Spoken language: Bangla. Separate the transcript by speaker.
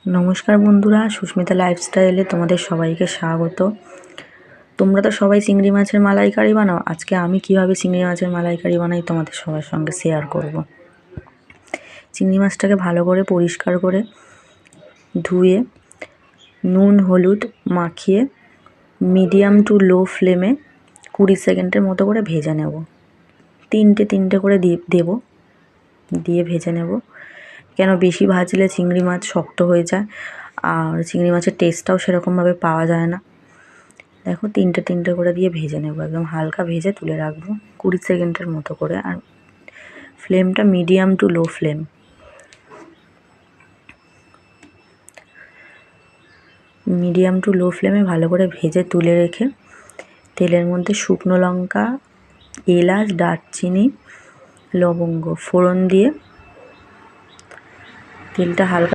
Speaker 1: নমস্কার বন্ধুরা, সুস্মিতা লাইফস্টাইলে তোমাদের সবাইকে স্বাগত। তোমরা তো সবাই চিংড়ি মাছের মালাইকারি বানাও। আজকে আমি কিভাবে চিংড়ি মাছের মালাইকারি বানাই তোমাদের সবার সঙ্গে শেয়ার করব। চিংড়ি মাছটাকে ভালো করে পরিষ্কার করে ধুয়ে নুন হলুদ মাখিয়ে মিডিয়াম টু লো ফ্লেমে 20 সেকেন্ডের মতো করে ভেজে নেব। তিনটে করে দেবো, দিয়ে ভেজে নেব। কেন বেশি ভাজলে চিংড়ি মাছ শক্ত হয়ে যায় আর চিংড়ি মাছের টেস্টটাও সেরকমভাবে পাওয়া যায় না। দেখো তিনটে করে দিয়ে ভেজে নেব, একদম হালকা ভেজে তুলে রাখবো 20 সেকেন্ডের মতো করে। আর ফ্লেমটা medium to low flame. Medium to low ফ্লেমে ভালো করে ভেজে তুলে রেখে তেলের মধ্যে শুকনো লঙ্কা, এলাচ, দারচিনি, লবঙ্গ ফোড়ন দিয়ে তেলটা হালকা